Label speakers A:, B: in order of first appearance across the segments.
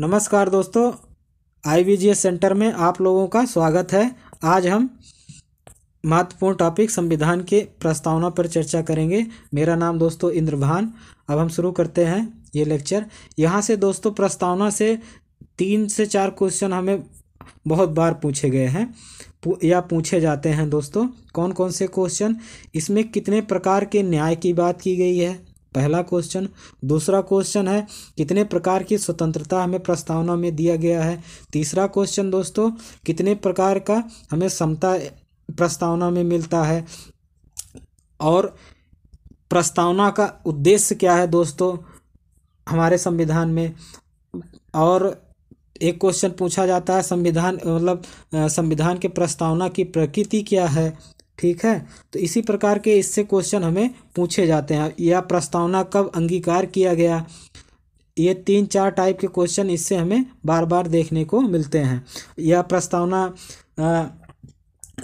A: नमस्कार दोस्तों, IVGS centre में आप लोगों का स्वागत है। आज हम महत्वपूर्ण टॉपिक संविधान के प्रस्तावना पर चर्चा करेंगे। मेरा नाम दोस्तों इंद्रभान। अब हम शुरू करते हैं ये लेक्चर। यहाँ से दोस्तों प्रस्तावना से 3 से 4 क्वेश्चन हमें बहुत बार पूछे गए हैं या पूछे जाते हैं दोस्तों। कौन कौन से क्वेश्चन? इसमें कितने प्रकार के न्याय की बात की गई है, पहला क्वेश्चन। दूसरा क्वेश्चन है कितने प्रकार की स्वतंत्रता हमें प्रस्तावना में दिया गया है। तीसरा क्वेश्चन दोस्तों, कितने प्रकार का हमें समता प्रस्तावना में मिलता है। और प्रस्तावना का उद्देश्य क्या है दोस्तों हमारे संविधान में। और एक क्वेश्चन पूछा जाता है संविधान के प्रस्तावना की प्रकृति क्या है। ठीक है, तो इसी प्रकार के इससे क्वेश्चन हमें पूछे जाते हैं। या प्रस्तावना कब अंगीकार किया गया। ये 3-4 टाइप के क्वेश्चन इससे हमें बार बार देखने को मिलते हैं। यह प्रस्तावना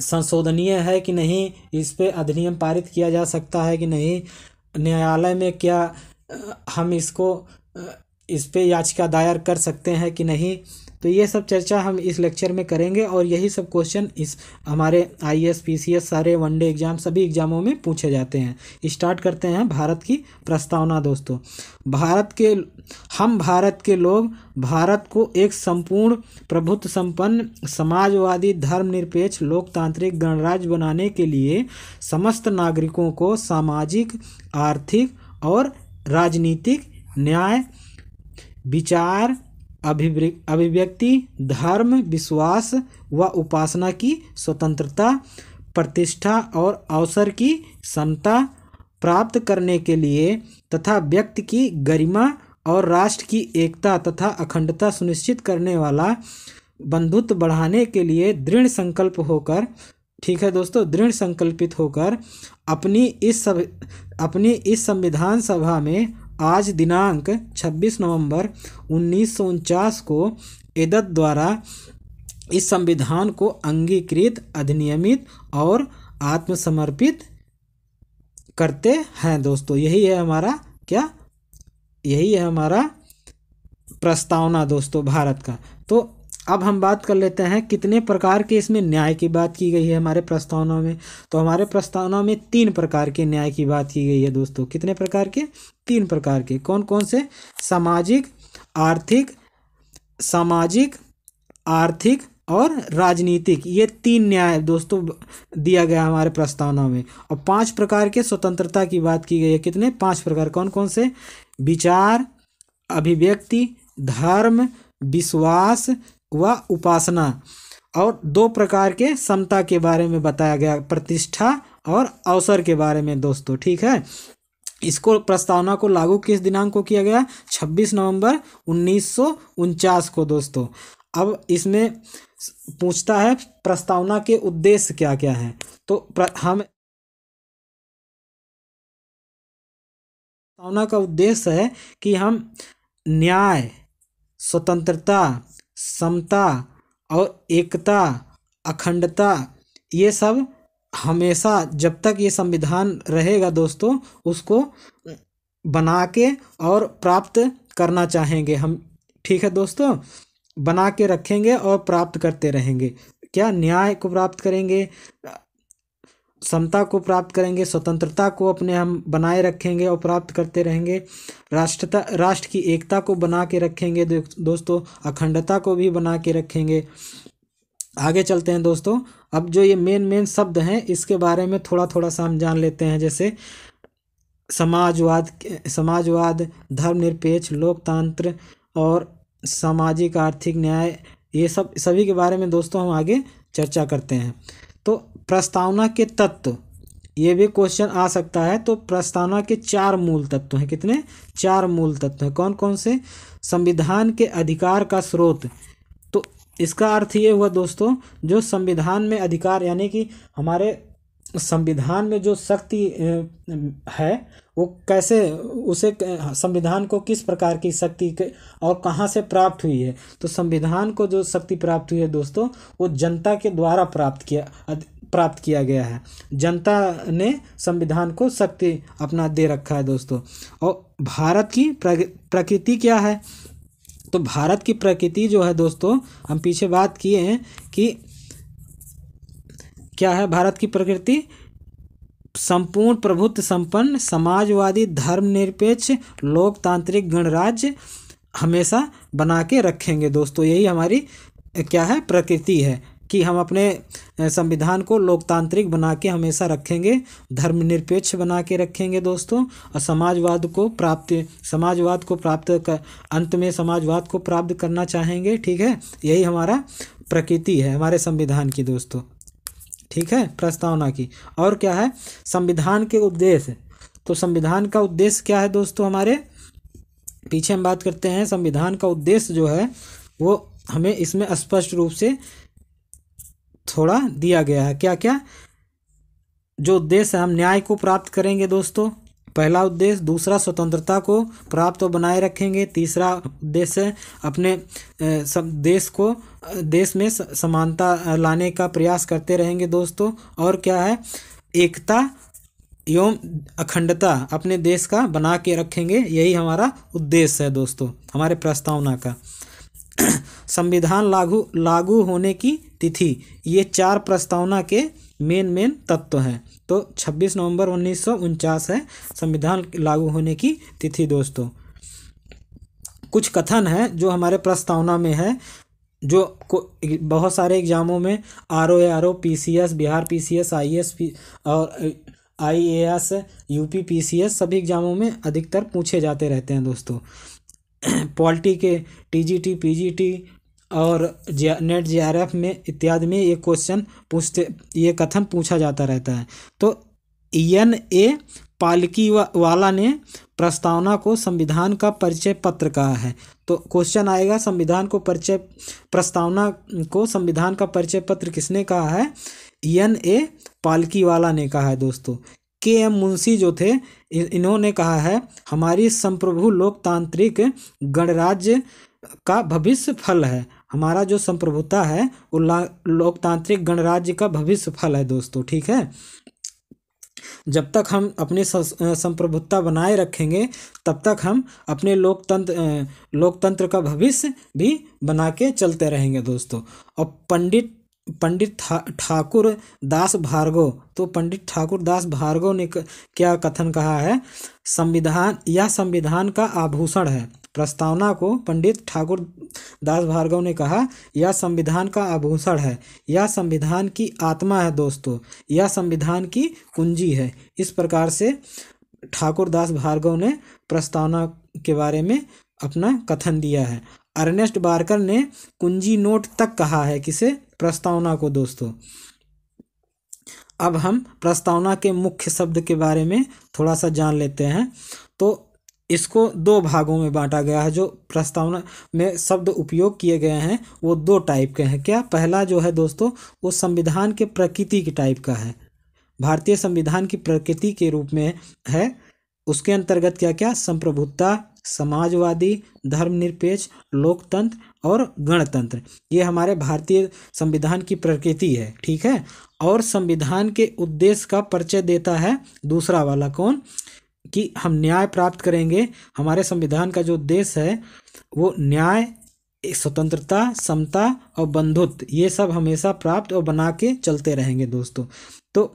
A: संशोधनीय है कि नहीं, इस पे अधिनियम पारित किया जा सकता है कि नहीं, न्यायालय में क्या हम इस पे याचिका दायर कर सकते हैं कि नहीं। तो ये सब चर्चा हम इस लेक्चर में करेंगे और यही सब क्वेश्चन इस हमारे IAS PCS सारे वनडे एग्जाम सभी एग्जामों में पूछे जाते हैं। स्टार्ट करते हैं भारत की प्रस्तावना दोस्तों। भारत के लोग भारत को एक संपूर्ण प्रभुत्व संपन्न समाजवादी धर्मनिरपेक्ष लोकतांत्रिक गणराज्य बनाने के लिए समस्त नागरिकों को सामाजिक, आर्थिक और राजनीतिक न्याय, विचार, अभिव्यक्ति, धर्म, विश्वास व उपासना की स्वतंत्रता, प्रतिष्ठा और अवसर की समता प्राप्त करने के लिए तथा व्यक्ति की गरिमा और राष्ट्र की एकता तथा अखंडता सुनिश्चित करने वाला बंधुत्व बढ़ाने के लिए दृढ़ संकल्प होकर, ठीक है दोस्तों, दृढ़ संकल्पित होकर अपनी इस संविधान सभा में आज दिनांक 26 नवंबर 1949 को एतद द्वारा इस संविधान को अंगीकृत, अधिनियमित और आत्मसमर्पित करते हैं दोस्तों। यही है हमारा प्रस्तावना दोस्तों भारत का। तो अब हम बात कर लेते हैं कितने प्रकार के इसमें न्याय की बात की गई है हमारे प्रस्तावना में। तो हमारे प्रस्तावना में 3 प्रकार के न्याय की बात की गई है दोस्तों। कितने प्रकार के? 3 प्रकार के। कौन कौन से? सामाजिक, आर्थिक और राजनीतिक। ये 3 न्याय दोस्तों दिया गया हमारे प्रस्तावना में। और 5 प्रकार के स्वतंत्रता की बात की गई है। कितने? 5 प्रकार। कौन कौन से? विचार, अभिव्यक्ति, धर्म, विश्वास व उपासना। और 2 प्रकार के समता के बारे में बताया गया, प्रतिष्ठा और अवसर के बारे में दोस्तों। ठीक है, इसको प्रस्तावना को लागू किस दिनांक को किया गया? 26 नवंबर 1949 को दोस्तों। अब इसमें पूछता है प्रस्तावना के उद्देश्य क्या क्या हैं। तो प्रस्तावना का उद्देश्य है कि हम न्याय, स्वतंत्रता, समता और एकता, अखंडता, ये सब हमेशा जब तक ये संविधान रहेगा दोस्तों उसको बना के और प्राप्त करना चाहेंगे हम। ठीक है दोस्तों, बना के रखेंगे और प्राप्त करते रहेंगे। क्या? न्याय को प्राप्त करेंगे, समता को प्राप्त करेंगे, स्वतंत्रता को अपने हम बनाए रखेंगे और प्राप्त करते रहेंगे, राष्ट्र की एकता को बना के रखेंगे दोस्तों, अखंडता को भी बना के रखेंगे। आगे चलते हैं दोस्तों। अब जो ये मेन शब्द हैं इसके बारे में थोड़ा थोड़ा सा हम जान लेते हैं। जैसे समाजवाद, धर्मनिरपेक्ष, लोकतंत्र और सामाजिक, आर्थिक न्याय, ये सभी के बारे में दोस्तों हम आगे चर्चा करते हैं। तो प्रस्तावना के तत्व, ये भी क्वेश्चन आ सकता है। तो प्रस्तावना के 4 मूल तत्व हैं। कितने? 4 मूल तत्व हैं। कौन कौन से? संविधान के अधिकार का स्रोत। तो इसका अर्थ ये हुआ दोस्तों, जो संविधान में अधिकार यानी कि हमारे संविधान में जो शक्ति है वो कैसे, उसे संविधान को किस प्रकार की शक्ति और कहाँ से प्राप्त हुई है। तो संविधान को जो शक्ति प्राप्त हुई है दोस्तों वो जनता के द्वारा प्राप्त किया गया है। जनता ने संविधान को शक्ति अपना दे रखा है दोस्तों। और भारत की प्रकृति क्या है? तो भारत की प्रकृति जो है दोस्तों, हम पीछे बात किए हैं कि क्या है भारत की प्रकृति, संपूर्ण प्रभुत्व संपन्न समाजवादी धर्मनिरपेक्ष लोकतांत्रिक गणराज्य हमेशा बना के रखेंगे दोस्तों। यही हमारी क्या है प्रकृति है कि हम अपने संविधान को लोकतांत्रिक बना के हमेशा रखेंगे, धर्मनिरपेक्ष बना के रखेंगे दोस्तों, और समाजवाद को प्राप्त अंत में समाजवाद को प्राप्त करना चाहेंगे। ठीक है, यही हमारा प्रकृति है हमारे संविधान की दोस्तों। ठीक है, प्रस्तावना की। और क्या है संविधान के उद्देश्य, तो संविधान का उद्देश्य क्या है दोस्तों, हमारे पीछे हम बात करते हैं। संविधान का उद्देश्य जो है वो हमें इसमें स्पष्ट रूप से थोड़ा दिया गया है। क्या क्या जो उद्देश्य है, हम न्याय को प्राप्त करेंगे दोस्तों, पहला उद्देश्य। दूसरा, स्वतंत्रता को प्राप्त और बनाए रखेंगे। तीसरा उद्देश्य, अपने देश में समानता लाने का प्रयास करते रहेंगे दोस्तों। और क्या है, एकता एवं अखंडता अपने देश का बना के रखेंगे। यही हमारा उद्देश्य है दोस्तों हमारे प्रस्तावना का। संविधान लागू होने की तिथि, ये 4 प्रस्तावना के मेन तत्व हैं। तो 26 नवंबर 1949 है संविधान लागू होने की तिथि दोस्तों। कुछ कथन है जो हमारे प्रस्तावना में है, जो बहुत सारे एग्जामों में RO, PCS, Bihar PCS, IAS और IAS, UP PCS सभी एग्जामों में अधिकतर पूछे जाते रहते हैं दोस्तों। पॉलिटी के TGT, PGT और नेट JRF में इत्यादि में ये कथन पूछा जाता रहता है। तो ENA पालकीवाला ने प्रस्तावना को संविधान का परिचय पत्र कहा है। तो क्वेश्चन आएगा, प्रस्तावना को संविधान का परिचय पत्र किसने कहा है? ENA पालकीवाला ने कहा है दोस्तों। KM मुंशी जो थे, इन्होंने कहा है हमारी संप्रभु लोकतांत्रिक गणराज्य का भविष्य फल है। हमारा जो संप्रभुता है वो लोकतांत्रिक गणराज्य का भविष्य फल है दोस्तों। ठीक है, जब तक हम अपनी संप्रभुता बनाए रखेंगे तब तक हम अपने लोकतंत्र का भविष्य भी बना के चलते रहेंगे दोस्तों। और पंडित ठाकुर दास भार्गव, तो पंडित ठाकुर दास भार्गव ने क्या कथन कहा है? संविधान का आभूषण है। प्रस्तावना को पंडित ठाकुर दास भार्गव ने कहा यह संविधान का आभूषण है, यह संविधान की आत्मा है दोस्तों, यह संविधान की कुंजी है। इस प्रकार से ठाकुर दास भार्गव ने प्रस्तावना के बारे में अपना कथन दिया है। अर्नेस्ट बार्कर ने कुंजी नोट तक कहा है किसे? प्रस्तावना को दोस्तों। अब हम प्रस्तावना के मुख्य शब्द के बारे में थोड़ा सा जान लेते हैं। तो इसको 2 भागों में बांटा गया है। जो प्रस्तावना में शब्द उपयोग किए गए हैं वो 2 टाइप के हैं। क्या? पहला जो है दोस्तों वो संविधान के प्रकृति की टाइप का है, भारतीय संविधान की प्रकृति के रूप में है। उसके अंतर्गत क्या क्या? संप्रभुता, समाजवादी, धर्मनिरपेक्ष, लोकतंत्र और गणतंत्र, ये हमारे भारतीय संविधान की प्रकृति है। ठीक है, और संविधान के उद्देश्य का परिचय देता है दूसरा वाला, कौन? कि हम न्याय प्राप्त करेंगे। हमारे संविधान का जो उद्देश्य है वो न्याय, स्वतंत्रता, समता और बंधुत्व, ये सब हमेशा प्राप्त और बना के चलते रहेंगे दोस्तों। तो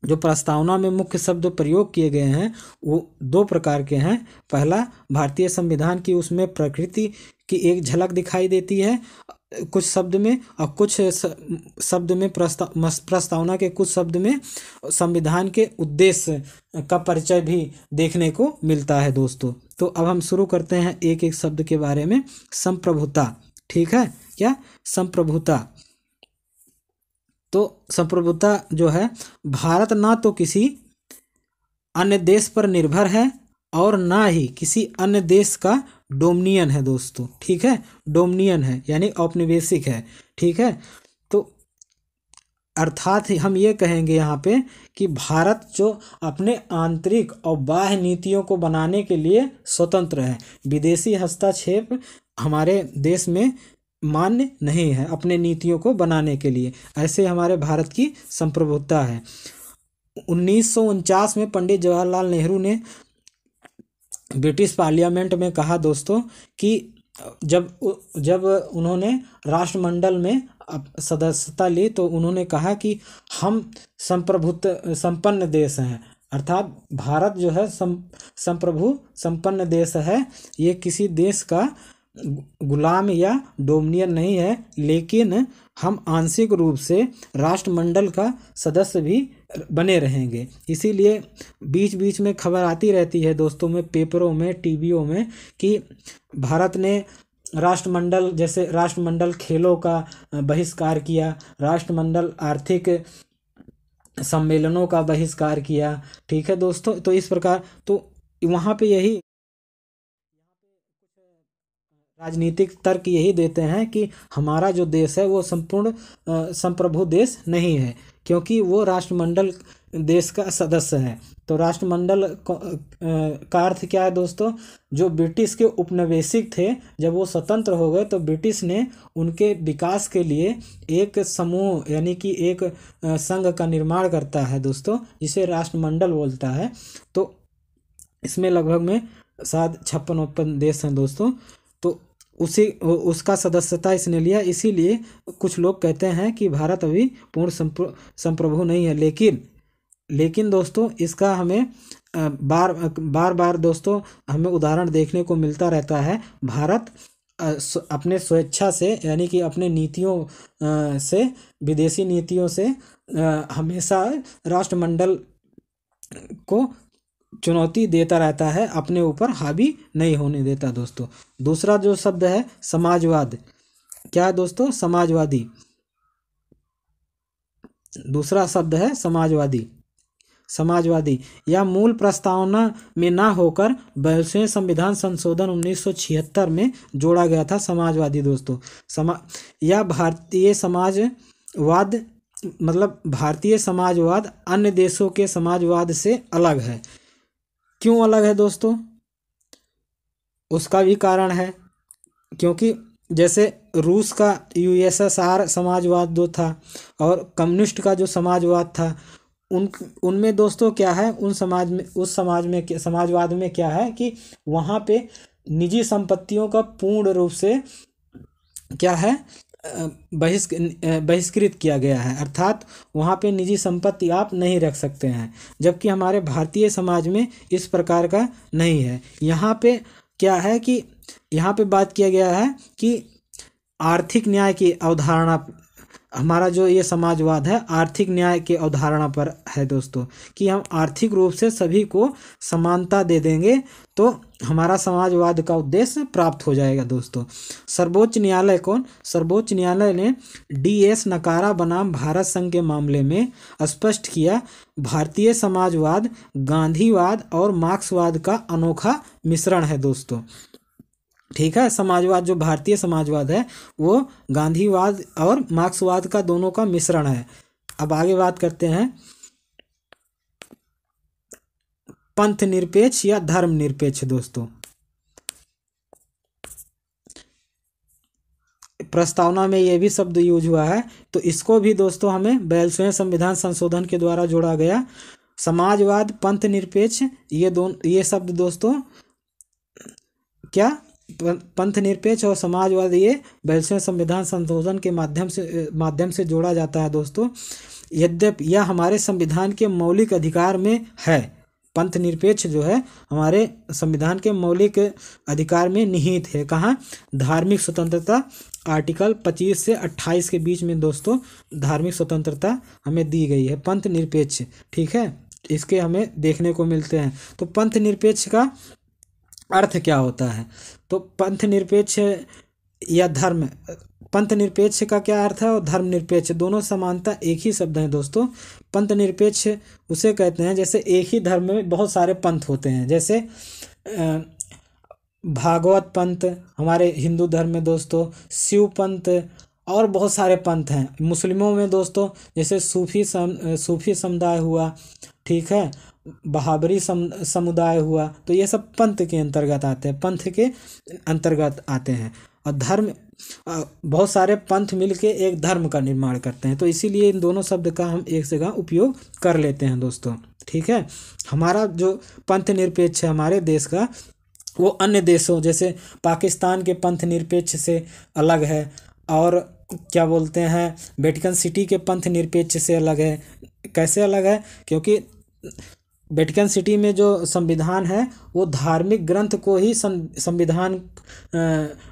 A: जो प्रस्तावना में मुख्य शब्द प्रयोग किए गए हैं वो 2 प्रकार के हैं। पहला, भारतीय संविधान की उसमें प्रकृति की एक झलक दिखाई देती है कुछ शब्द में, और कुछ शब्द में प्रस्तावना के कुछ शब्द में संविधान के उद्देश्य का परिचय भी देखने को मिलता है दोस्तों। तो अब हम शुरू करते हैं एक एक शब्द के बारे में। संप्रभुता, ठीक है, क्या? संप्रभुता। तो संप्रभुता जो है, भारत ना तो किसी अन्य देश पर निर्भर है और ना ही किसी अन्य देश का डोमिनियन है दोस्तों। ठीक है, डोमिनियन है यानी औपनिवेशिक है। ठीक है, तो अर्थात हम ये कहेंगे यहाँ पे कि भारत जो अपने आंतरिक और बाह्य नीतियों को बनाने के लिए स्वतंत्र है। विदेशी हस्तक्षेप हमारे देश में मान्य नहीं है अपने नीतियों को बनाने के लिए। ऐसे हमारे भारत की संप्रभुता है। 1949 में पंडित जवाहरलाल नेहरू ने ब्रिटिश पार्लियामेंट में कहा दोस्तों कि जब उन्होंने राष्ट्रमंडल में सदस्यता ली तो उन्होंने कहा कि हम संप्रभुत्व संपन्न देश हैं, अर्थात भारत जो है संप्रभु संपन्न देश है। ये किसी देश का गुलाम या डोमिनियन नहीं है, लेकिन हम आंशिक रूप से राष्ट्रमंडल का सदस्य भी बने रहेंगे। इसीलिए बीच बीच में खबर आती रहती है दोस्तों में, पेपरों में, टीवियों में, कि भारत ने राष्ट्रमंडल, जैसे राष्ट्रमंडल खेलों का बहिष्कार किया, राष्ट्रमंडल आर्थिक सम्मेलनों का बहिष्कार किया। ठीक है दोस्तों, तो इस प्रकार तो वहाँ पे यही राजनीतिक तर्क यही देते हैं कि हमारा जो देश है वो संपूर्ण संप्रभु देश नहीं है, क्योंकि वो राष्ट्रमंडल देश का सदस्य है। तो राष्ट्रमंडल का अर्थ क्या है दोस्तों? जो ब्रिटिश के उपनिवेशिक थे, जब वो स्वतंत्र हो गए तो ब्रिटिश ने उनके विकास के लिए एक समूह यानी कि एक संघ का निर्माण करता है दोस्तों, जिसे राष्ट्रमंडल बोलता है। तो इसमें लगभग में शायद 56 देश हैं दोस्तों। तो उसका सदस्यता इसने लिया। इसीलिए कुछ लोग कहते हैं कि भारत अभी पूर्ण संप्रभु नहीं है। लेकिन दोस्तों इसका हमें बार दोस्तों हमें उदाहरण देखने को मिलता रहता है। भारत अपने स्वेच्छा से यानी कि अपने नीतियों से, विदेशी नीतियों से हमेशा राष्ट्रमंडल को चुनौती देता रहता है, अपने ऊपर हावी नहीं होने देता दोस्तों। दूसरा जो शब्द है समाजवाद, क्या है दोस्तों? समाजवादी। दूसरा शब्द है समाजवादी। समाजवादी या मूल प्रस्तावना में ना होकर 42वें संविधान संशोधन 1976 में जोड़ा गया था समाजवादी दोस्तों। या भारतीय समाजवाद, मतलब भारतीय समाजवाद अन्य देशों के समाजवाद से अलग है। क्यों अलग है दोस्तों? उसका भी कारण है, क्योंकि जैसे रूस का यूएसएसआर समाजवाद जो था और कम्युनिस्ट का जो समाजवाद था, उनमें दोस्तों क्या है, उस समाजवाद में क्या है कि वहाँ पे निजी संपत्तियों का पूर्ण रूप से क्या है, बहिष्कृत किया गया है, अर्थात वहाँ पे निजी संपत्ति आप नहीं रख सकते हैं। जबकि हमारे भारतीय समाज में इस प्रकार का नहीं है। यहाँ पे क्या है कि यहाँ पे बात किया गया है कि आर्थिक न्याय की अवधारणा, हमारा जो ये समाजवाद है आर्थिक न्याय की अवधारणा पर है दोस्तों, कि हम आर्थिक रूप से सभी को समानता दे देंगे तो हमारा समाजवाद का उद्देश्य प्राप्त हो जाएगा दोस्तों। सर्वोच्च न्यायालय कौन? सर्वोच्च न्यायालय ने DS नकारा बनाम भारत संघ के मामले में स्पष्ट किया, भारतीय समाजवाद गांधीवाद और मार्क्सवाद का अनोखा मिश्रण है दोस्तों। ठीक है, समाजवाद जो भारतीय समाजवाद है वो गांधीवाद और मार्क्सवाद का दोनों का मिश्रण है। अब आगे बात करते हैं पंथ निरपेक्ष या धर्म निरपेक्ष दोस्तों। प्रस्तावना में ये भी शब्द यूज हुआ है, तो इसको भी दोस्तों हमें 42वें संविधान संशोधन के द्वारा जोड़ा गया। समाजवाद, पंथ निरपेक्ष, ये शब्द दोस्तों क्या, पंथ निरपेक्ष और समाजवाद, ये 42वें संविधान संशोधन के माध्यम से जोड़ा जाता है दोस्तों। यद्यपि यह हमारे संविधान के मौलिक अधिकार में है, पंथ निरपेक्ष जो है हमारे संविधान के मौलिक अधिकार में निहित है। कहाँ? धार्मिक स्वतंत्रता, आर्टिकल 25 से 28 के बीच में दोस्तों धार्मिक स्वतंत्रता हमें दी गई है, पंथ निरपेक्ष। ठीक है, इसके हमें देखने को मिलते हैं। तो पंथ निरपेक्ष का अर्थ क्या होता है? तो पंथ निरपेक्ष या धर्म, पंथ निरपेक्ष का क्या अर्थ है और धर्म निरपेक्ष, दोनों समानता एक ही शब्द हैं दोस्तों। पंथ निरपेक्ष उसे कहते हैं जैसे एक ही धर्म में बहुत सारे पंथ होते हैं, जैसे भागवत पंथ हमारे हिंदू धर्म में दोस्तों, शिव पंथ और बहुत सारे पंथ हैं। मुस्लिमों में दोस्तों जैसे सूफी समुदाय हुआ, ठीक है, बहाबरी समुदाय हुआ, तो ये सब पंथ के अंतर्गत आते हैं, पंथ के अंतर्गत आते हैं। और धर्म, बहुत सारे पंथ मिलके एक धर्म का निर्माण करते हैं, तो इसीलिए इन दोनों शब्द का हम एक जगह उपयोग कर लेते हैं दोस्तों। ठीक है, हमारा जो पंथ निरपेक्ष है हमारे देश का, वो अन्य देशों जैसे पाकिस्तान के पंथ निरपेक्ष से अलग है, और क्या बोलते हैं वेटिकन सिटी के पंथ निरपेक्ष से अलग है। कैसे अलग है? क्योंकि वेटिकन सिटी में जो संविधान है वो धार्मिक ग्रंथ को ही संविधान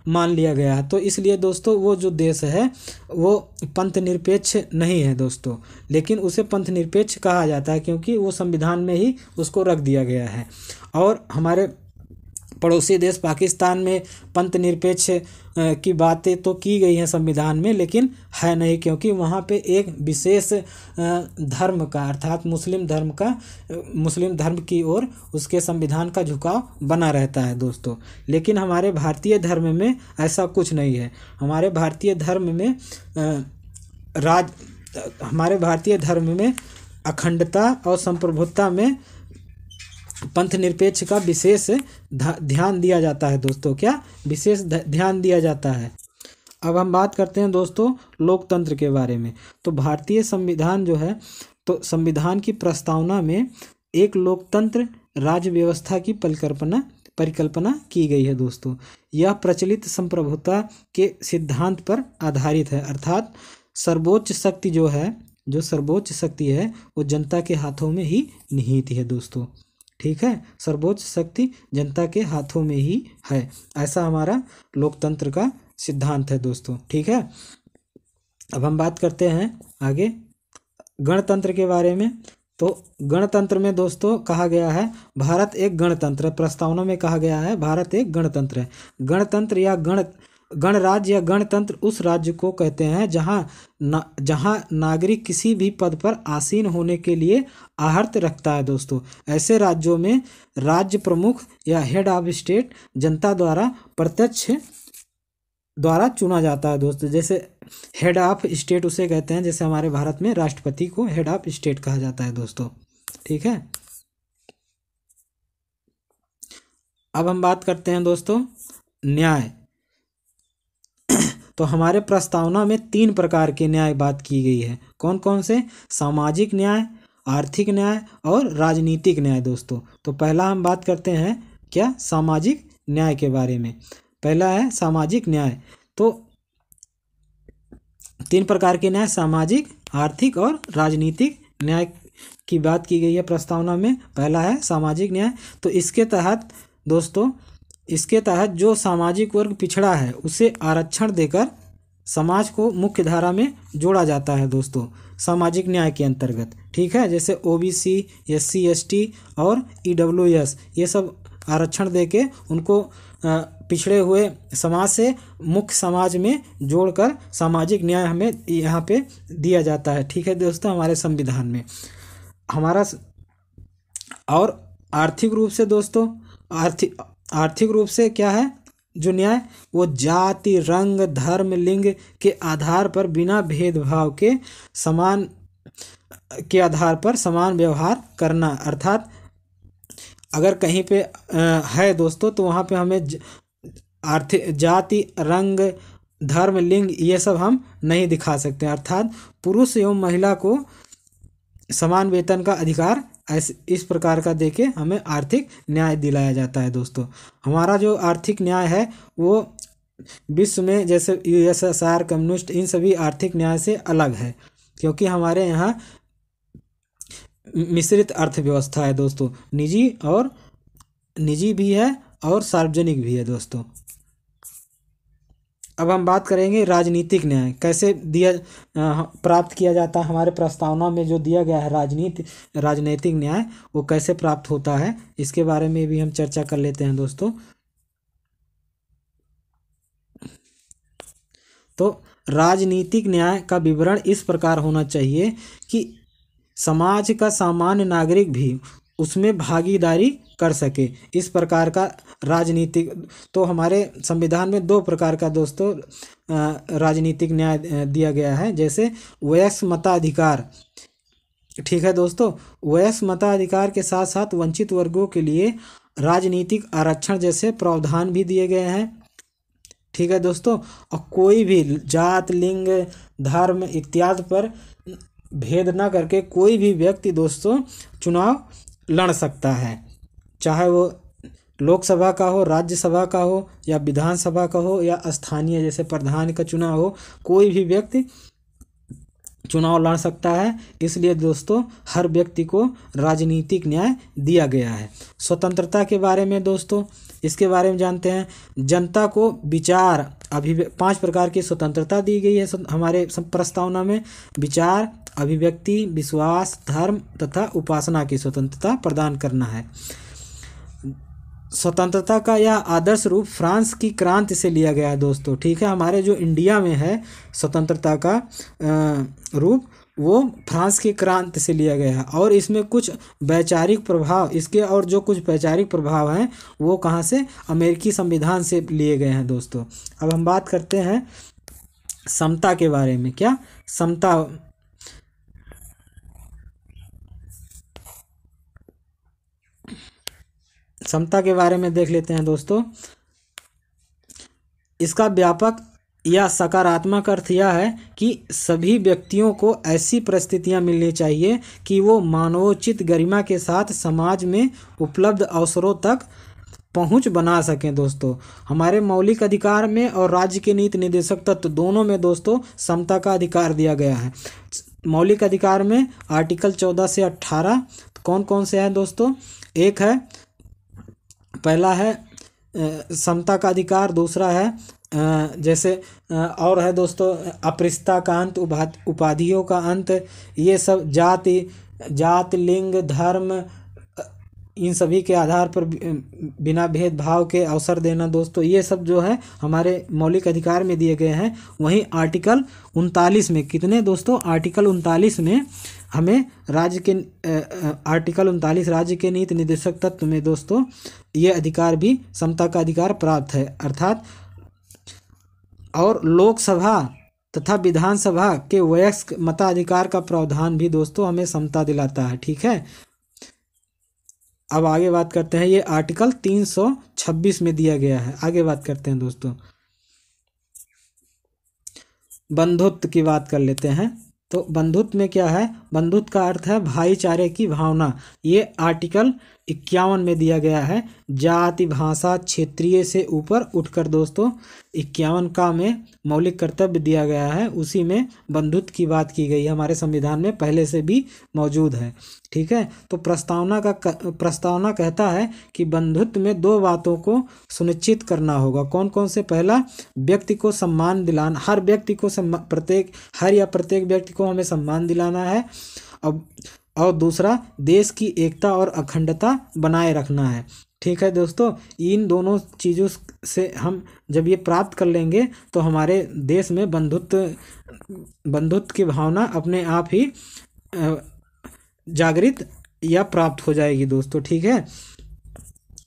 A: मान लिया गया है, तो इसलिए दोस्तों वो जो देश है वो पंथ निरपेक्ष नहीं है दोस्तों, लेकिन उसे पंथ निरपेक्ष कहा जाता है क्योंकि वो संविधान में ही उसको रख दिया गया है। और हमारे पड़ोसी देश पाकिस्तान में पंथ निरपेक्ष की बातें तो की गई हैं संविधान में, लेकिन है नहीं, क्योंकि वहाँ पे एक विशेष धर्म का अर्थात मुस्लिम धर्म की ओर उसके संविधान का झुकाव बना रहता है दोस्तों। लेकिन हमारे भारतीय धर्म में ऐसा कुछ नहीं है। हमारे भारतीय धर्म में अखंडता और संप्रभुता में पंथ निरपेक्ष का विशेष ध्यान दिया जाता है दोस्तों। क्या विशेष ध्यान दिया जाता है? अब हम बात करते हैं दोस्तों लोकतंत्र के बारे में। तो भारतीय संविधान जो है, तो संविधान की प्रस्तावना में एक लोकतंत्र राज्य व्यवस्था की परिकल्पना की गई है दोस्तों। यह प्रचलित संप्रभुता के सिद्धांत पर आधारित है, अर्थात सर्वोच्च शक्ति है वो जनता के हाथों में ही निहित है दोस्तों। ठीक है, सर्वोच्च शक्ति जनता के हाथों में ही है, ऐसा हमारा लोकतंत्र का सिद्धांत है दोस्तों। ठीक है, अब हम बात करते हैं आगे गणतंत्र के बारे में। तो गणतंत्र में दोस्तों कहा गया है भारत एक गणतंत्र है। प्रस्तावना में कहा गया है भारत एक गणतंत्र है। गणतंत्र या गणराज्य या गणतंत्र उस राज्य को कहते हैं जहां नागरिक किसी भी पद पर आसीन होने के लिए आहर्त रखता है दोस्तों। ऐसे राज्यों में राज्य प्रमुख या हेड ऑफ स्टेट जनता द्वारा चुना जाता है दोस्तों। जैसे हेड ऑफ स्टेट उसे कहते हैं, जैसे हमारे भारत में राष्ट्रपति को हेड ऑफ स्टेट कहा जाता है दोस्तों। ठीक है, अब हम बात करते हैं दोस्तों न्याय। तो हमारे प्रस्तावना में 3 प्रकार के न्याय बात की गई है। कौन कौन से? सामाजिक न्याय, आर्थिक न्याय और राजनीतिक न्याय दोस्तों। तो पहला हम बात करते हैं क्या? सामाजिक न्याय के बारे में। पहला है सामाजिक न्याय। तो 3 प्रकार के न्याय, सामाजिक, आर्थिक और राजनीतिक न्याय की बात की गई है प्रस्तावना में। पहला है सामाजिक न्याय। तो इसके तहत दोस्तों, जो सामाजिक वर्ग पिछड़ा है उसे आरक्षण देकर समाज को मुख्य धारा में जोड़ा जाता है दोस्तों, सामाजिक न्याय के अंतर्गत। ठीक है, जैसे ओबीसी, एससी, एसटी और ईडब्ल्यूएस, ये सब आरक्षण देके उनको पिछड़े हुए समाज से मुख्य समाज में जोड़कर सामाजिक न्याय हमें यहाँ पे दिया जाता है। ठीक है दोस्तों, हमारे संविधान में हमारा। और आर्थिक रूप से दोस्तों, आर्थिक रूप से क्या है जो न्याय? वो जाति, रंग, धर्म, लिंग के आधार पर बिना भेदभाव के समान व्यवहार करना। अर्थात अगर कहीं पे है दोस्तों तो वहाँ पे हमें आर्थिक जाति, रंग, धर्म, लिंग ये सब हम नहीं दिखा सकते। अर्थात पुरुष एवं महिला को समान वेतन का अधिकार इस प्रकार का देके हमें आर्थिक न्याय दिलाया जाता है दोस्तों। हमारा जो आर्थिक न्याय है वो विश्व में जैसे यूएसएसआर, कम्युनिस्ट, इन सभी आर्थिक न्याय से अलग है, क्योंकि हमारे यहाँ मिश्रित अर्थव्यवस्था है दोस्तों। निजी भी है और सार्वजनिक भी है दोस्तों। अब हम बात करेंगे राजनीतिक न्याय कैसे प्राप्त किया जाता है। हमारे प्रस्तावना में जो दिया गया है राजनीतिक न्याय वो कैसे प्राप्त होता है, इसके बारे में भी हम चर्चा कर लेते हैं दोस्तों। तो राजनीतिक न्याय का विवरण इस प्रकार होना चाहिए कि समाज का सामान्य नागरिक भी उसमें भागीदारी कर सके, इस प्रकार का राजनीतिक। तो हमारे संविधान में 2 प्रकार का दोस्तों राजनीतिक न्याय दिया गया है, जैसे वयस्क मताधिकार। ठीक है दोस्तों, वयस्क मताधिकार के साथ साथ वंचित वर्गों के लिए राजनीतिक आरक्षण जैसे प्रावधान भी दिए गए हैं। ठीक है दोस्तों, और कोई भी जात, लिंग, धर्म इत्यादि पर भेद न करके कोई भी व्यक्ति दोस्तों चुनाव लड़ सकता है, चाहे वो लोकसभा का हो, राज्यसभा का हो, या विधानसभा का हो, या स्थानीय जैसे प्रधान का चुनाव हो, कोई भी व्यक्ति चुनाव लड़ सकता है। इसलिए दोस्तों हर व्यक्ति को राजनीतिक न्याय दिया गया है। स्वतंत्रता के बारे में दोस्तों इसके बारे में जानते हैं। जनता को विचार 5 प्रकार की स्वतंत्रता दी गई है हमारे प्रस्तावना में। विचार, अभिव्यक्ति, विश्वास, धर्म तथा उपासना की स्वतंत्रता प्रदान करना है। स्वतंत्रता का यह आदर्श रूप फ्रांस की क्रांति से लिया गया है दोस्तों, ठीक है। हमारे जो इंडिया में है स्वतंत्रता का रूप, वो फ्रांस की क्रांति से लिया गया है। और इसमें कुछ वैचारिक प्रभाव इसके और जो कुछ वैचारिक प्रभाव हैं वो कहाँ से, अमेरिकी संविधान से लिए गए हैं दोस्तों। अब हम बात करते हैं समता के बारे में। क्या समता, समता के बारे में देख लेते हैं दोस्तों। इसका व्यापक या सकारात्मक अर्थ यह है कि सभी व्यक्तियों को ऐसी परिस्थितियां मिलनी चाहिए कि वो मानवोचित गरिमा के साथ समाज में उपलब्ध अवसरों तक पहुंच बना सकें दोस्तों। हमारे मौलिक अधिकार में और राज्य के नीति निर्देशक तत्व दोनों में दोस्तों समता का अधिकार दिया गया है। मौलिक अधिकार में आर्टिकल 14 से 18 कौन कौन से हैं दोस्तों? एक है, पहला है समता का अधिकार, दूसरा है जैसे और है दोस्तों अपृष्टता का अंत, उपाधियों का अंत, ये सब जाति, लिंग, धर्म, इन सभी के आधार पर बिना भेदभाव के अवसर देना दोस्तों, ये सब जो है हमारे मौलिक अधिकार में दिए गए हैं। वहीं आर्टिकल 39 में कितने दोस्तों? आर्टिकल 39 में हमें आर्टिकल 39 राज्य के नीति निर्देशक तत्व में दोस्तों ये अधिकार भी, समता का अधिकार प्राप्त है अर्थात। और लोकसभा तथा विधानसभा के वयस्क मताधिकार का प्रावधान भी दोस्तों हमें समता दिलाता है, ठीक है। अब आगे बात करते हैं, ये आर्टिकल 326 में दिया गया है। आगे बात करते हैं दोस्तों, बंधुत्व की बात कर लेते हैं। तो बंधुत्व में क्या है? बंधुत्व का अर्थ है भाईचारे की भावना। ये आर्टिकल 51 में दिया गया है। जाति, भाषा, क्षेत्रीय से ऊपर उठकर दोस्तों 51 का में मौलिक कर्तव्य दिया गया है, उसी में बंधुत्व की बात की गई है। हमारे संविधान में पहले से भी मौजूद है, ठीक है। तो प्रस्तावना कहता है कि बंधुत्व में 2 बातों को सुनिश्चित करना होगा। कौन कौन से? पहला, व्यक्ति को सम्मान दिलाना, हर व्यक्ति को प्रत्येक व्यक्ति को हमें सम्मान दिलाना है। और दूसरा, देश की एकता और अखंडता बनाए रखना है, ठीक है दोस्तों। इन दोनों चीज़ों से हम जब ये प्राप्त कर लेंगे तो हमारे देश में बंधुत्व की भावना अपने आप ही जागृत या प्राप्त हो जाएगी दोस्तों, ठीक है।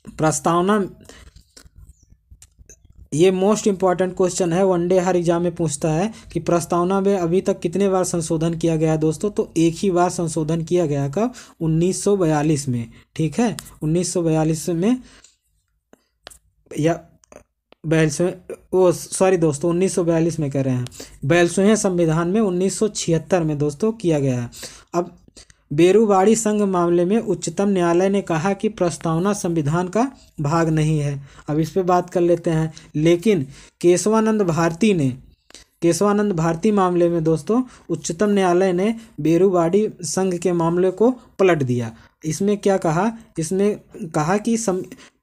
A: प्रस्तावना, ये मोस्ट इम्पॉर्टेंट क्वेश्चन है, वनडे हर एग्जाम में पूछता है कि प्रस्तावना में अभी तक कितने बार संशोधन किया गया है दोस्तों? तो एक ही बार संशोधन किया गया, कब? 1942 में, ठीक है। 1942 में या 1942 में कह रहे हैं। 42वें संविधान में 1976 में दोस्तों किया गया है। अब बेरुवाड़ी संघ मामले में उच्चतम न्यायालय ने कहा कि प्रस्तावना संविधान का भाग नहीं है। अब इस पे बात कर लेते हैं। लेकिन केशवानंद भारती मामले में दोस्तों उच्चतम न्यायालय ने बेरुवाड़ी संघ के मामले को पलट दिया। इसमें क्या कहा? इसमें कहा कि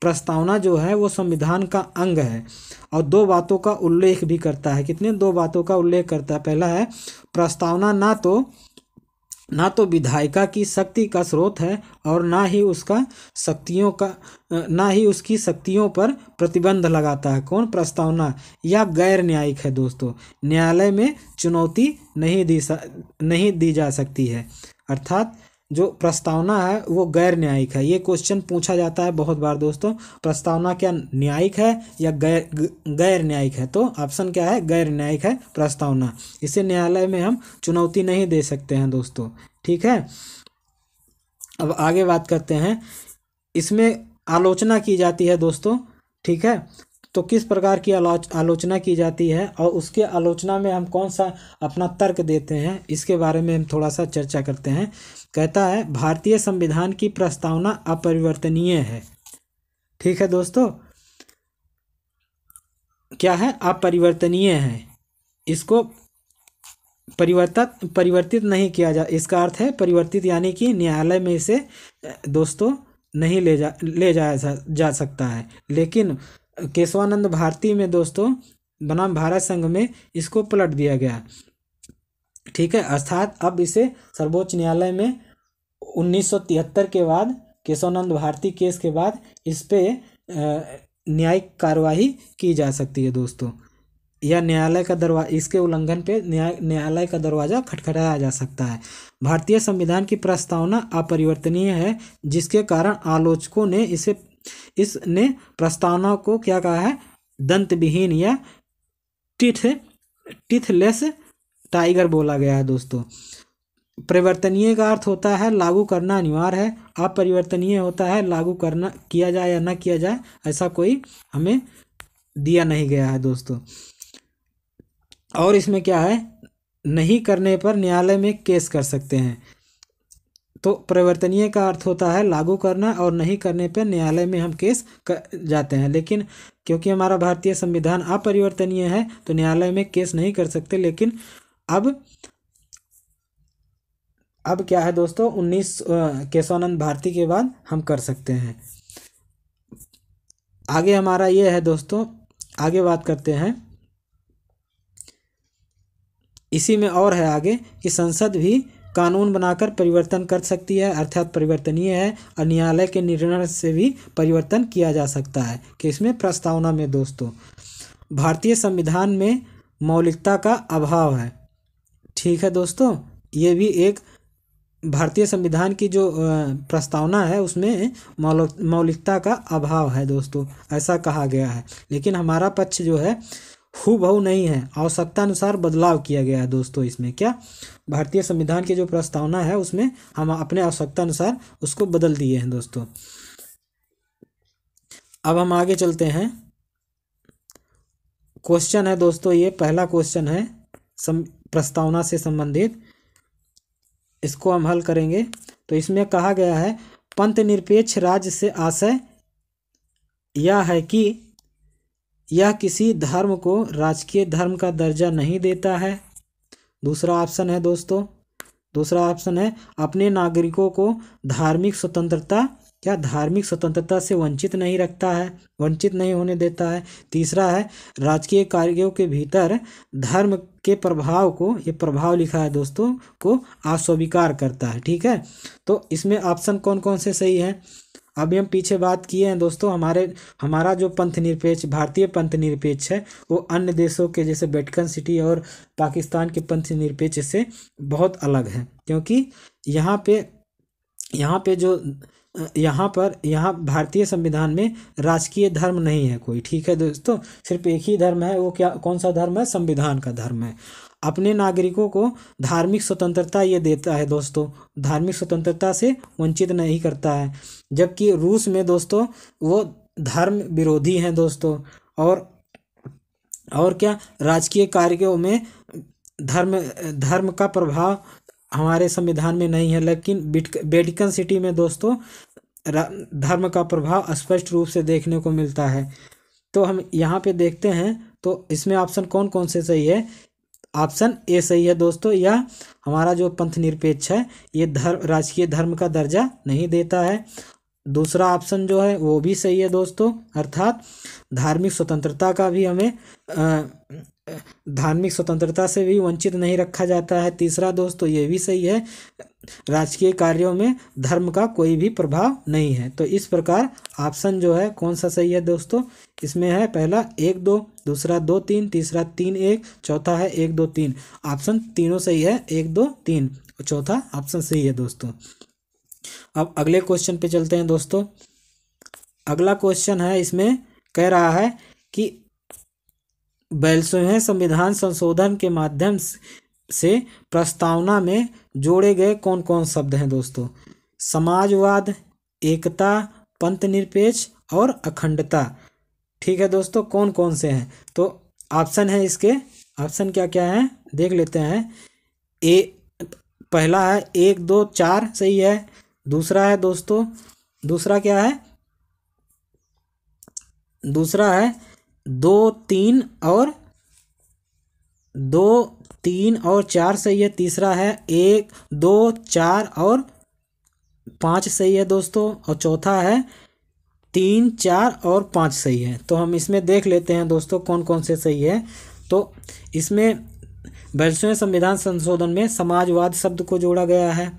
A: प्रस्तावना जो है वो संविधान का अंग है और 2 बातों का उल्लेख भी करता है। कितने? 2 बातों का उल्लेख करता है। पहला है, प्रस्तावना ना तो विधायिका की शक्ति का स्रोत है और ना ही उसकी शक्तियों पर प्रतिबंध लगाता है। कौन? प्रस्तावना। या गैर न्यायिक है दोस्तों, न्यायालय में चुनौती नहीं दी जा सकती है। अर्थात जो प्रस्तावना है वो गैर न्यायिक है। ये क्वेश्चन पूछा जाता है बहुत बार दोस्तों, प्रस्तावना क्या न्यायिक है या गैर न्यायिक है? तो ऑप्शन क्या है? गैर न्यायिक है प्रस्तावना। इसे न्यायालय में हम चुनौती नहीं दे सकते हैं दोस्तों, ठीक है। अब आगे बात करते हैं, इसमें आलोचना की जाती है दोस्तों, ठीक है। तो किस प्रकार की आलोचना की जाती है और उसके आलोचना में हम कौन सा अपना तर्क देते हैं, इसके बारे में हम थोड़ा सा चर्चा करते हैं। कहता है, भारतीय संविधान की प्रस्तावना अपरिवर्तनीय है। ठीक है दोस्तों, क्या है, अपरिवर्तनीय है। इसको परिवर्तित नहीं किया जा, इसका अर्थ है परिवर्तित, यानी कि न्यायालय में इसे दोस्तों नहीं ले जाया जा सकता है। लेकिन केशवानंद भारती में दोस्तों बनाम भारत संघ में इसको पलट दिया गया। ठीक है, अर्थात अब इसे सर्वोच्च न्यायालय में 1973 के बाद, केशवानंद भारती केस के बाद इस पे न्यायिक कार्यवाही की जा सकती है दोस्तों, या न्यायालय का दरवाजा, इसके उल्लंघन पे न्यायालय का दरवाजा खटखटाया जा सकता है। भारतीय संविधान की प्रस्तावना अपरिवर्तनीय है, जिसके कारण आलोचकों ने इसने प्रस्तावना को क्या कहा है, दंत विहीन या टिथलेस टाइगर बोला गया है दोस्तों। परिवर्तनीय का अर्थ होता है लागू करना अनिवार्य है, अपरिवर्तनीय होता है लागू करना, किया जाए या ना किया जाए ऐसा कोई हमें दिया नहीं गया है दोस्तों। और इसमें क्या है, नहीं करने पर न्यायालय में केस कर सकते हैं। तो परिवर्तनीय का अर्थ होता है लागू करना, और नहीं करने पर न्यायालय में हम केस कर जाते हैं। लेकिन क्योंकि हमारा भारतीय संविधान अपरिवर्तनीय है तो न्यायालय में केस नहीं कर सकते। लेकिन अब क्या है दोस्तों, 19 केशवानंद भारती के बाद हम कर सकते हैं। आगे हमारा ये है दोस्तों, आगे बात करते हैं। इसी में और है आगे कि संसद भी कानून बनाकर परिवर्तन कर सकती है, अर्थात परिवर्तनीय है, और न्यायालय के निर्णय से भी परिवर्तन किया जा सकता है। कि इसमें प्रस्तावना में दोस्तों भारतीय संविधान में मौलिकता का अभाव है। ठीक है दोस्तों, ये भी एक भारतीय संविधान की जो प्रस्तावना है उसमें मौलिकता का अभाव है दोस्तों, ऐसा कहा गया है। लेकिन हमारा पक्ष जो है हूबहू नहीं है, आवश्यकता अनुसार बदलाव किया गया है दोस्तों। इसमें क्या, भारतीय संविधान की जो प्रस्तावना है उसमें हम अपने आवश्यकता अनुसार उसको बदल दिए हैं दोस्तों। अब हम आगे चलते हैं। क्वेश्चन है दोस्तों, ये पहला क्वेश्चन है प्रस्तावना से संबंधित, इसको हम हल करेंगे। तो इसमें कहा गया है, पंथ निरपेक्ष राज्य से आशय यह है कि यह किसी धर्म को राजकीय धर्म का दर्जा नहीं देता है। दूसरा ऑप्शन है दोस्तों, दूसरा ऑप्शन है अपने नागरिकों को धार्मिक स्वतंत्रता से वंचित नहीं रखता है, वंचित नहीं होने देता है। तीसरा है राजकीय कार्यों के भीतर धर्म के प्रभाव को, ये प्रभाव लिखा है दोस्तों, को अस्वीकार करता है। ठीक है, तो इसमें ऑप्शन कौन कौन से सही हैं? अभी हम पीछे बात किए हैं दोस्तों, हमारा जो पंथ निरपेक्ष, भारतीय पंथ निरपेक्ष है वो अन्य देशों के जैसे वेटिकन सिटी और पाकिस्तान के पंथ निरपेक्ष से बहुत अलग है। क्योंकि यहाँ भारतीय संविधान में राजकीय धर्म नहीं है कोई। ठीक है दोस्तों, सिर्फ एक ही धर्म है, वो क्या, कौन सा धर्म है? संविधान का धर्म है। अपने नागरिकों को धार्मिक स्वतंत्रता ये देता है दोस्तों, धार्मिक स्वतंत्रता से वंचित नहीं करता है। जबकि रूस में दोस्तों वो धर्म विरोधी हैं दोस्तों, और क्या, राजकीय कार्यों में धर्म का प्रभाव हमारे संविधान में नहीं है। लेकिन वेटिकन सिटी में दोस्तों धर्म का प्रभाव स्पष्ट रूप से देखने को मिलता है। तो हम यहाँ पे देखते हैं, तो इसमें ऑप्शन कौन कौन से सही है? ऑप्शन ए सही है दोस्तों, यह हमारा जो पंथ निरपेक्ष है ये राजकीय धर्म का दर्जा नहीं देता है। दूसरा ऑप्शन जो है वो भी सही है दोस्तों, अर्थात धार्मिक स्वतंत्रता का भी हमें धार्मिक स्वतंत्रता से भी वंचित नहीं रखा जाता है। तीसरा दोस्तों ये भी सही है, राजकीय कार्यों में धर्म का कोई भी प्रभाव नहीं है। तो इस प्रकार ऑप्शन जो है कौन सा सही है दोस्तों? इसमें है पहला 1 2, दूसरा 2 3, तीसरा 3 1, चौथा है 1 2 3। ऑप्शन तीनों सही है, 1 2 3, चौथा ऑप्शन सही है दोस्तों। अब अगले क्वेश्चन पे चलते हैं दोस्तों। अगला क्वेश्चन है, इसमें कह रहा है कि 42वें संविधान संशोधन के माध्यम से प्रस्तावना में जोड़े गए कौन कौन शब्द हैं दोस्तों? समाजवाद, एकता, पंथ निरपेक्ष और अखंडता। ठीक है दोस्तों, कौन कौन से हैं? तो ऑप्शन है, इसके ऑप्शन क्या क्या है देख लेते हैं। पहला है 1 2 4 सही है। दूसरा है दोस्तों, दूसरा क्या है? दूसरा है 2, 3 और 4 सही है। तीसरा है 1, 2, 4 और 5 सही है दोस्तों। और चौथा है 3, 4 और 5 सही है। तो हम इसमें देख लेते हैं दोस्तों कौन कौन से सही है। तो इसमें 42वें संविधान संशोधन में समाजवाद शब्द को जोड़ा गया है,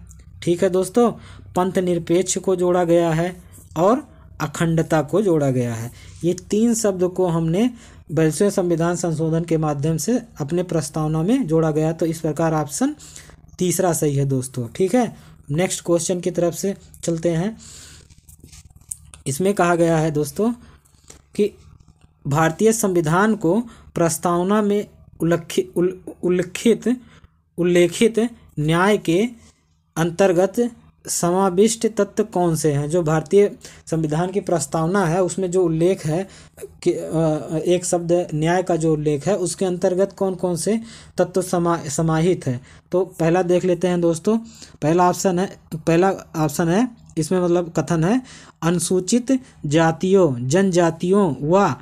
A: ठीक है दोस्तों। पंथ निरपेक्ष को जोड़ा गया है और अखंडता को जोड़ा गया है। ये 3 शब्द को हमने 42वें संविधान संशोधन के माध्यम से अपने प्रस्तावना में जोड़ा गया। तो इस प्रकार ऑप्शन तीसरा सही है दोस्तों, ठीक है। नेक्स्ट क्वेश्चन की तरफ से चलते हैं। इसमें कहा गया है दोस्तों कि भारतीय संविधान को प्रस्तावना में उल्लेखित न्याय के अंतर्गत समाविष्ट तत्व कौन से हैं। जो भारतीय संविधान की प्रस्तावना है उसमें जो उल्लेख है कि एक शब्द न्याय का जो उल्लेख है उसके अंतर्गत कौन कौन से तत्व समाहित है। तो पहला देख लेते हैं दोस्तों। पहला ऑप्शन है इसमें मतलब कथन है अनुसूचित जातियों, जनजातियों व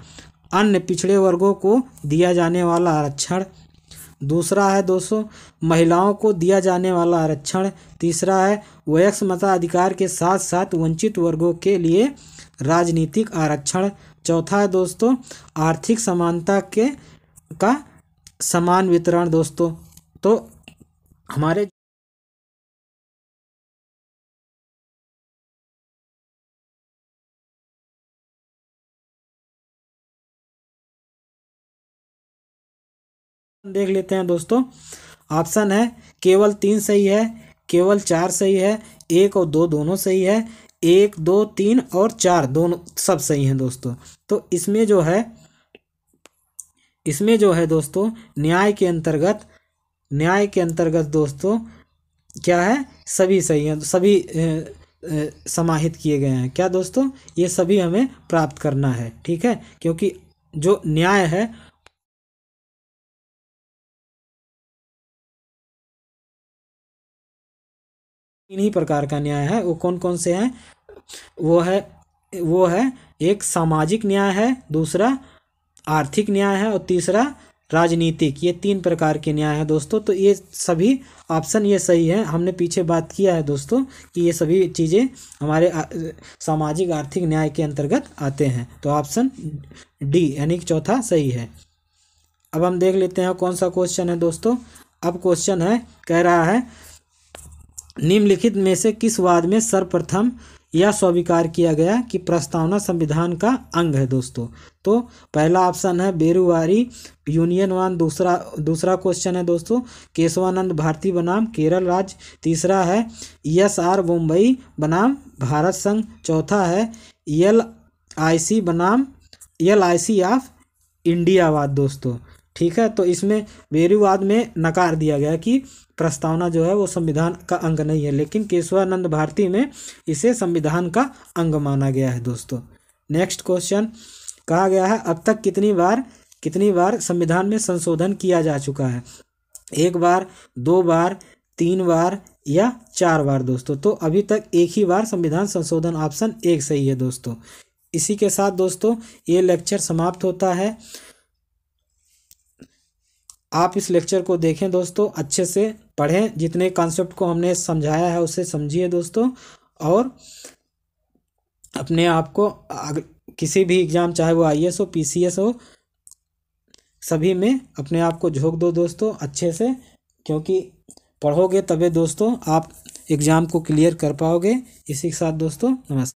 A: अन्य पिछड़े वर्गों को दिया जाने वाला आरक्षण। दूसरा है दोस्तों महिलाओं को दिया जाने वाला आरक्षण। तीसरा है वयस्क मताधिकार के साथ साथ वंचित वर्गों के लिए राजनीतिक आरक्षण। चौथा है दोस्तों आर्थिक समानता का समान वितरण दोस्तों। तो हमारे देख लेते हैं दोस्तों। ऑप्शन है केवल 3 सही है, केवल 4 सही है, 1 और 2 दोनों सही है, 1, 2, 3 और 4 दोनों सब सही हैं दोस्तों। तो इसमें जो है दोस्तों न्याय के अंतर्गत दोस्तों क्या है, सभी सही हैं, सभी समाहित किए गए हैं। क्या दोस्तों, ये सभी हमें प्राप्त करना है, ठीक है। क्योंकि जो न्याय है इन्हीं प्रकार का न्याय है। वो कौन कौन से हैं, वो है एक सामाजिक न्याय है, दूसरा आर्थिक न्याय है और तीसरा राजनीतिक। ये 3 प्रकार के न्याय है दोस्तों। तो ये सभी ऑप्शन ये सही है। हमने पीछे बात किया है दोस्तों कि ये सभी चीज़ें हमारे सामाजिक आर्थिक न्याय के अंतर्गत आते हैं। तो ऑप्शन डी यानी कि चौथा सही है। अब हम देख लेते हैं कौन सा क्वेश्चन है दोस्तों। अब क्वेश्चन है, कह रहा है निम्नलिखित में से किस वाद में सर्वप्रथम यह स्वीकार किया गया कि प्रस्तावना संविधान का अंग है दोस्तों। तो पहला ऑप्शन है बेरुवारी यूनियन 1। दूसरा क्वेश्चन है दोस्तों केशवानंद भारती बनाम केरल राज्य। तीसरा है ESR मुंबई बनाम भारत संघ। चौथा है LIC बनाम LIC ऑफ इंडियावाद दोस्तों, ठीक है। तो इसमें बेरुवाद में नकार दिया गया कि प्रस्तावना जो है वो संविधान का अंग नहीं है, लेकिन केशवानंद भारती में इसे संविधान का अंग माना गया है दोस्तों। नेक्स्ट क्वेश्चन कहा गया है अब तक कितनी बार संविधान में संशोधन किया जा चुका है। 1 बार, 2 बार, 3 बार या 4 बार दोस्तों। तो अभी तक एक ही बार संविधान संशोधन, ऑप्शन 1 सही है दोस्तों। इसी के साथ दोस्तों ये लेक्चर समाप्त होता है। आप इस लेक्चर को देखें दोस्तों, अच्छे से पढ़ें, जितने कॉन्सेप्ट को हमने समझाया है उसे समझिए दोस्तों। और अपने आप को किसी भी एग्ज़ाम, चाहे वो IAS हो, PCS हो, सभी में अपने आप को झोंक दो दोस्तों अच्छे से, क्योंकि पढ़ोगे तभी दोस्तों आप एग्ज़ाम को क्लियर कर पाओगे। इसी के साथ दोस्तों नमस्कार।